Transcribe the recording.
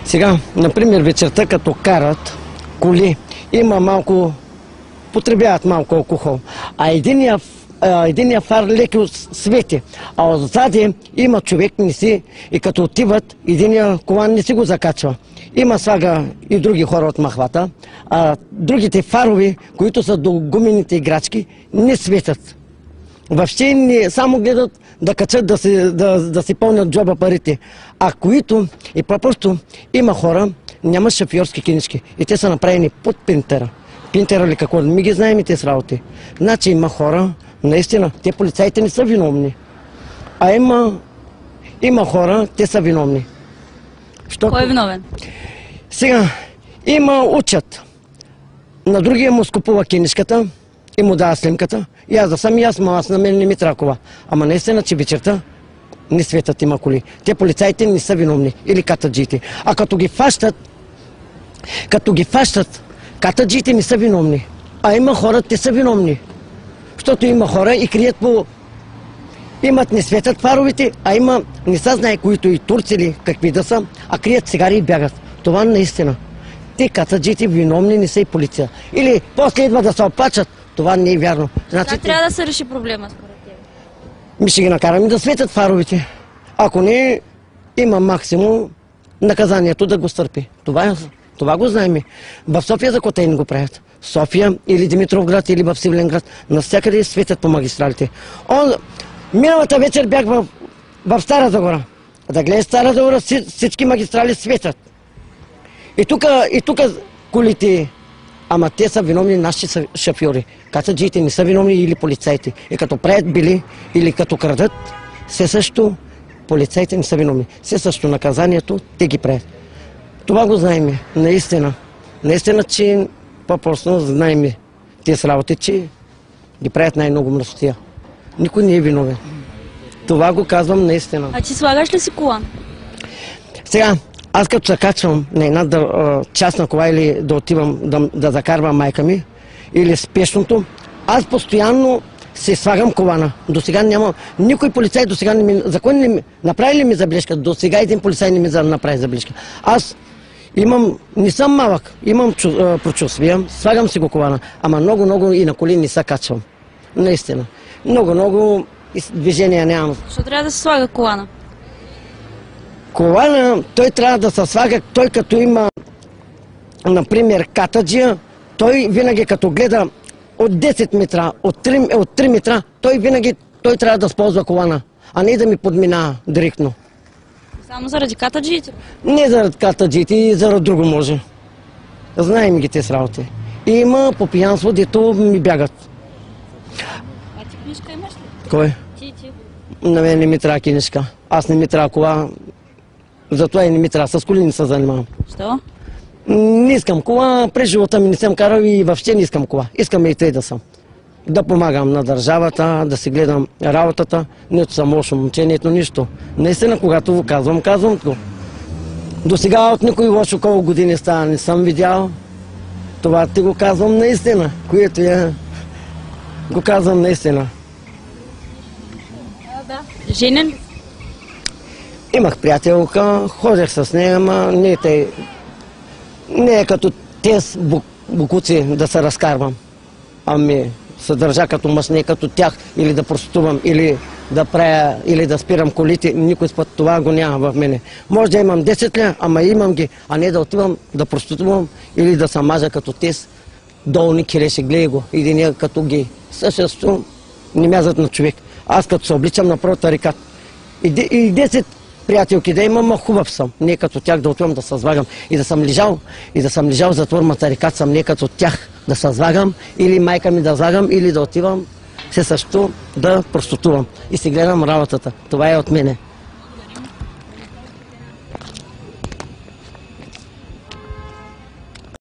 Сега, например, вечерта, като карат коли, има малко, потребяват малко алкохол, а единия фар леко свети, а отзади има човек и като отиват, единия колан не си го закачва. Има слага и други хора от махвата, а другите фарови, които са до гумените играчки, не светят. Въобще не само гледат да качат, да си пълнят джоба парите. А които и просто има хора, няма шофьорски книжки и те са направени под принтера. Принтера ли какво? Ми ги знаем и те с работи. Значи има хора, наистина, те полицаите не са виновни. А има хора, те са виновни. Кой е виновен? Сега, учат. На другия му скупува книжката и му дава снимката. И аз да съм аз на мен не ми трябва кола. Ама наистина, че вечерта не светят има коли. Те полицаите не са виновни. Или катаджиите. А като ги фащат, катаджиите не са виновни. А има хора, те са виновни. Защото има хора и крият не светят фаровите, а има не са знае които и турци ли какви да са, а крият цигари и бягат. Това наистина. Те катаджиите виновни не са и полиция. Или после идва да се оплачат. Това не е вярно. Значи, трябва да се реши проблема според теб? Ми ще ги накараме да светят фаровите. Ако не, има максимум наказанието да го стърпи. Това го знаем. В София за кота не го правят. София или Димитровград или в Севлинград. Навсякъде светят по магистралите. Миналата вечер бях в Стара Загора. Да гледаш Стара Загора, всички магистрали светят. И тук колите, ама те са виновни нашите шофьори. Катаджиите не са виновни или полицаите. И като правят били или като крадат, все също полицаите не са виновни. Все също наказанието те ги правят. Това го знаем, наистина. Наистина, че по-просто знаем тези работи, че ги правят най-много мръсотия. Никой не е виновен. Това го казвам наистина. А ти слагаш ли си колан? Сега, аз като се качвам на една частна кола или да отивам да закарвам майка ми или спешното, аз постоянно се слагам колана. До сега няма. Никой полицай до сега не ми... Закон не ми... Направи ли ми забележка? До сега един полицай не ми направи забележка. Аз не съм малък, имам прочувствия, слагам си го колана, ама много и на коли не се качвам. Наистина. Много движения нямам. Защо трябва да се слага колана? Колана, той трябва да се слага, той като има, например, катаджия, той винаги като гледа от 10 метра, от 3 метра, той трябва да използва колана, а не да ми подминава директно. Само заради катаджиите? Не заради катаджиите, и заради друго може. Знаем ги тези работи. И има по пиянство, дето ми бягат. А ти книжка имаш ли? Кой? Ти. На мен не ми трябва книжка. Аз не ми трябва кола. Затова и не ми трябва. С коли не се занимавам. Що? Не искам кола. През живота ми не съм карал и въобще не искам кола. Искам и тъй да съм. Да помагам на държавата, да си гледам работата. Нито съм лошо момче, нито нищо. Наистина, когато го казвам го. До сега от никой лошо колко години става не съм видял. Това ти го казвам наистина. Което го казвам наистина. Да. Женен? Имах приятелка, ходех с нея, ама не е като тези букуци да се разкарвам. Ами се държа като мъж, не като тях, или да проститувам, или да правя, или да спирам колите. Никой път това го няма в мене. Може да имам 10 ля, ама имам ги, а не да отивам да проститувам или да се мажа като тез. Долни киреши, гледай го, един като гей. Същото не мязат на човек. Аз като се обличам на първата река. И 10 приятелки да имам, а хубав съм. Не като тях да отивам да се звагам. И да съм лежал в затворната река, съм не като тях да се звагам, или майка ми да звагам, или да отивам се също да проститувам. И си гледам работата. Това е от мене.